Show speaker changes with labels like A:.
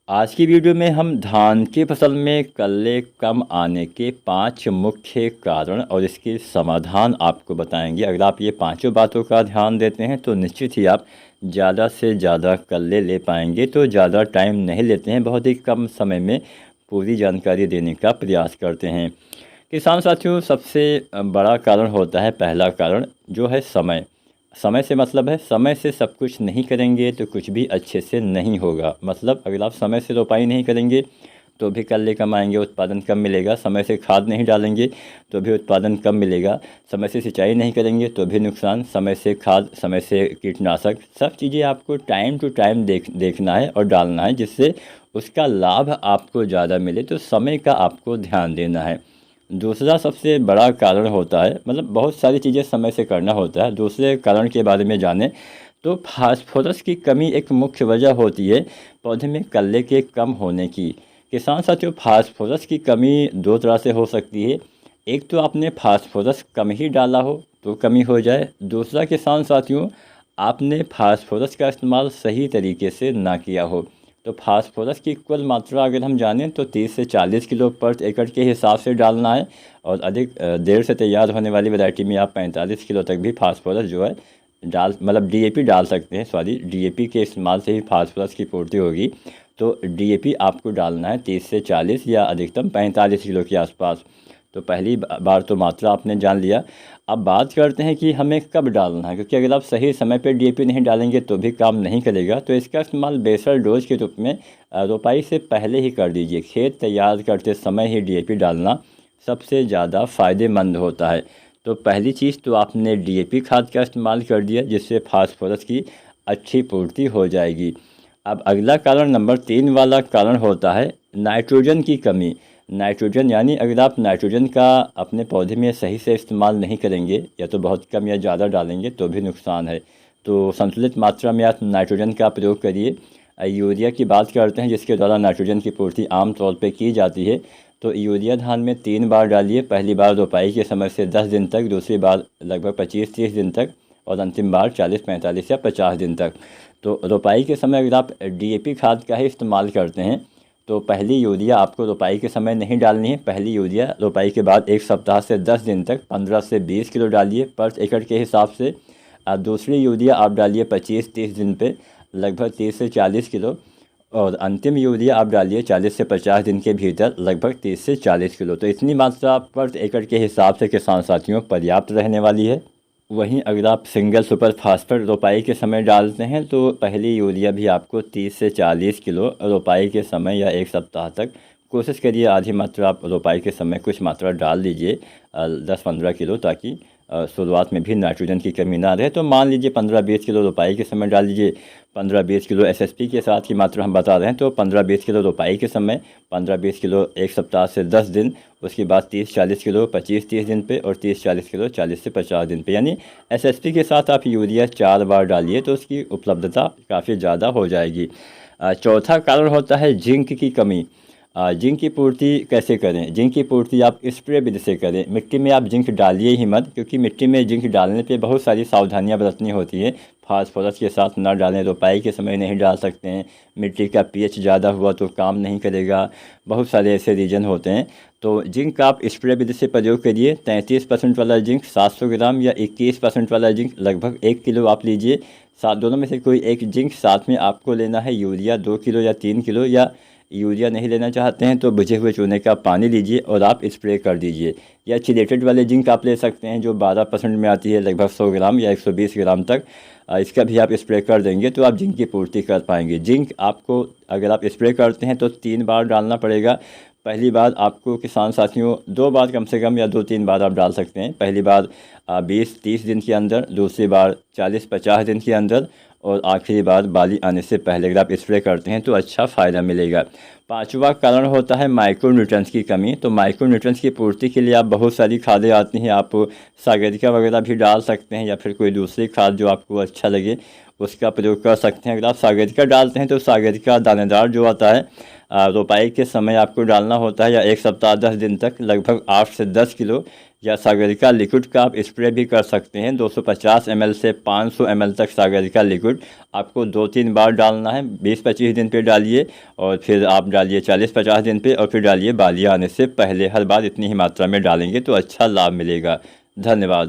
A: आज की वीडियो में हम धान की फसल में कल्ले कम आने के 5 मुख्य कारण और इसके समाधान आपको बताएंगे। अगर आप ये पांचों बातों का ध्यान देते हैं तो निश्चित ही आप ज़्यादा से ज़्यादा कल्ले ले पाएंगे। तो ज़्यादा टाइम नहीं लेते हैं, बहुत ही कम समय में पूरी जानकारी देने का प्रयास करते हैं। किसान साथियों, सबसे बड़ा कारण होता है, पहला कारण जो है समय। समय से मतलब है, समय से सब कुछ नहीं करेंगे तो कुछ भी अच्छे से नहीं होगा। मतलब अगर आप समय से रोपाई नहीं करेंगे तो भी कल्ले कम आएंगे, उत्पादन कम मिलेगा। समय से खाद नहीं डालेंगे तो भी उत्पादन कम मिलेगा। समय से सिंचाई नहीं करेंगे तो भी नुकसान। समय से खाद, समय से कीटनाशक, सब चीज़ें आपको टाइम टू टाइम देखना है और डालना है, जिससे उसका लाभ आपको ज़्यादा मिले। तो समय का आपको ध्यान देना है। दूसरा सबसे बड़ा कारण होता है, मतलब बहुत सारी चीज़ें समय से करना होता है। दूसरे कारण के बारे में जानें तो फास्फोरस की कमी एक मुख्य वजह होती है पौधे में कल्ले के कम होने की। किसान साथियों, फास्फोरस की कमी दो तरह से हो सकती है। एक तो आपने फास्फोरस कम ही डाला हो तो कमी हो जाए। दूसरा किसान साथियों, आपने फास्फोरस का इस्तेमाल सही तरीके से ना किया हो। तो फास्फोरस की कुल मात्रा अगर हम जानें तो 30 से 40 किलो पर एकड़ के हिसाब से डालना है। और अधिक देर से तैयार होने वाली वैरायटी में आप 45 किलो तक भी फास्फोरस जो है मतलब डीएपी डाल सकते हैं। सॉरी, डीएपी के इस्तेमाल से ही फास्फोरस की पूर्ति होगी। तो डीएपी आपको डालना है 30 से 40 या अधिकतम 45 किलो के आसपास। तो पहली बार तो मात्रा आपने जान लिया। अब बात करते हैं कि हमें कब डालना है, क्योंकि अगर आप सही समय पर डीएपी नहीं डालेंगे तो भी काम नहीं करेगा। तो इसका इस्तेमाल बेसल डोज के रूप में रोपाई से पहले ही कर दीजिए। खेत तैयार करते समय ही डीएपी डालना सबसे ज़्यादा फ़ायदेमंद होता है। तो पहली चीज़ तो आपने डीएपी खाद का इस्तेमाल कर दिया, जिससे फास्फोरस की अच्छी पूर्ति हो जाएगी। अब अगला कारण, नंबर 3 वाला कारण होता है नाइट्रोजन की कमी। नाइट्रोजन यानी अगर आप नाइट्रोजन का अपने पौधे में सही से इस्तेमाल नहीं करेंगे, या तो बहुत कम या ज़्यादा डालेंगे तो भी नुकसान है। तो संतुलित मात्रा में आप नाइट्रोजन का प्रयोग करिए। यूरिया की बात करते हैं, जिसके द्वारा नाइट्रोजन की पूर्ति आम तौर पे की जाती है। तो यूरिया धान में 3 बार डालिए। पहली बार रोपाई के समय से 10 दिन तक, दूसरी बार लगभग 25-30 दिन तक, और अंतिम बार 40-45 या 50 दिन तक। तो रोपाई के समय अगर आप डीएपी खाद का ही इस्तेमाल करते हैं तो पहली यूरिया आपको रोपाई के समय नहीं डालनी है। पहली यूरिया रोपाई के बाद 1 सप्ताह से 10 दिन तक 15 से 20 किलो डालिए पर एकड़ के हिसाब से। दूसरी यूरिया आप डालिए 25-30 दिन पे लगभग 30 से 40 किलो। और अंतिम यूरिया आप डालिए 40 से 50 दिन के भीतर लगभग 30 से 40 किलो। तो इतनी मात्रा पर एकड़ के हिसाब से किसान साथियों पर्याप्त रहने वाली है। वहीं अगर आप सिंगल सुपर फास्फेट रोपाई के समय डालते हैं तो पहली यूरिया भी आपको 30 से 40 किलो रोपाई के समय या 1 सप्ताह तक। कोशिश करिए आधी मात्रा आप रोपाई के समय कुछ मात्रा डाल दीजिए, 10-15 किलो, ताकि शुरुआत में भी नाइट्रोजन की कमी ना रहे। तो मान लीजिए 15-20 किलो रोपाई के समय डाल दीजिए, 15-20 किलो एसएसपी के साथ की मात्रा हम बता रहे हैं। तो 15-20 किलो रोपाई के समय, 15-20 किलो 1 सप्ताह से 10 दिन, उसके बाद 30-40 किलो 25-30 दिन पे, और 30-40 किलो 40 से 50 दिन पे। यानी एसएसपी के साथ आप यूरिया 4 बार डालिए तो उसकी उपलब्धता काफ़ी ज़्यादा हो जाएगी। चौथा कारण होता है जिंक की कमी। जिंक की पूर्ति कैसे करें? जिंक की पूर्ति आप स्प्रे विधि से करें। मिट्टी में आप जिंक डालिए ही मत, क्योंकि मिट्टी में जिंक डालने पे बहुत सारी सावधानियां बरतनी होती है। फास्फोरस के साथ ना डालें, रोपाई के समय नहीं डाल सकते हैं। मिट्टी का पीएच ज़्यादा हुआ तो काम नहीं करेगा। बहुत सारे ऐसे रीजन होते हैं। तो जिंक आप स्प्रे विधि से प्रयोग करिए। 33% वाला जिंक 700 ग्राम या 21% वाला जिंक लगभग 1 किलो आप लीजिए। साथ दोनों में से कोई एक जिंक साथ में आपको लेना है। यूरिया 2 किलो या 3 किलो, या यूरिया नहीं लेना चाहते हैं तो बुझे हुए चूने का पानी लीजिए और आप स्प्रे कर दीजिए। या चिलेटेड वाले जिंक आप ले सकते हैं जो 12% में आती है, लगभग 100 ग्राम या 120 ग्राम तक। इसका भी आप स्प्रे कर देंगे तो आप जिंक की पूर्ति कर पाएंगे। जिंक आपको अगर आप स्प्रे करते हैं तो 3 बार डालना पड़ेगा। पहली बार आपको किसान साथियों 2 बार कम से कम, या 2-3 बार आप डाल सकते हैं। पहली बार 20-30 दिन के अंदर, दूसरी बार 40-50 दिन के अंदर, और आखिरी बार बाली आने से पहले अगर आप स्प्रे करते हैं तो अच्छा फ़ायदा मिलेगा। पांचवा कारण होता है माइक्रोन्यूट्रेंट्स की कमी। तो माइक्रोन्यूट्रेंट्स की पूर्ति के लिए आप बहुत सारी खादें आती हैं, आप सागरिका वगैरह भी डाल सकते हैं, या फिर कोई दूसरी खाद जो आपको अच्छा लगे उसका प्रयोग कर सकते हैं। अगर आप सागरिका डालते हैं तो सागरिका दानेदार जो आता है, रोपाई के समय आपको डालना होता है, या 1 सप्ताह 10 दिन तक लगभग 8 से 10 किलो। या सागरिका लिक्विड का आप स्प्रे भी कर सकते हैं। 250 ml से 500 ml तक सागरिका लिक्विड आपको 2-3 बार डालना है। 20-25 दिन पे डालिए और फिर आप डालिए 40-50 दिन पे और फिर डालिए बालियाँ आने से पहले। हर बार इतनी ही मात्रा में डालेंगे तो अच्छा लाभ मिलेगा। धन्यवाद।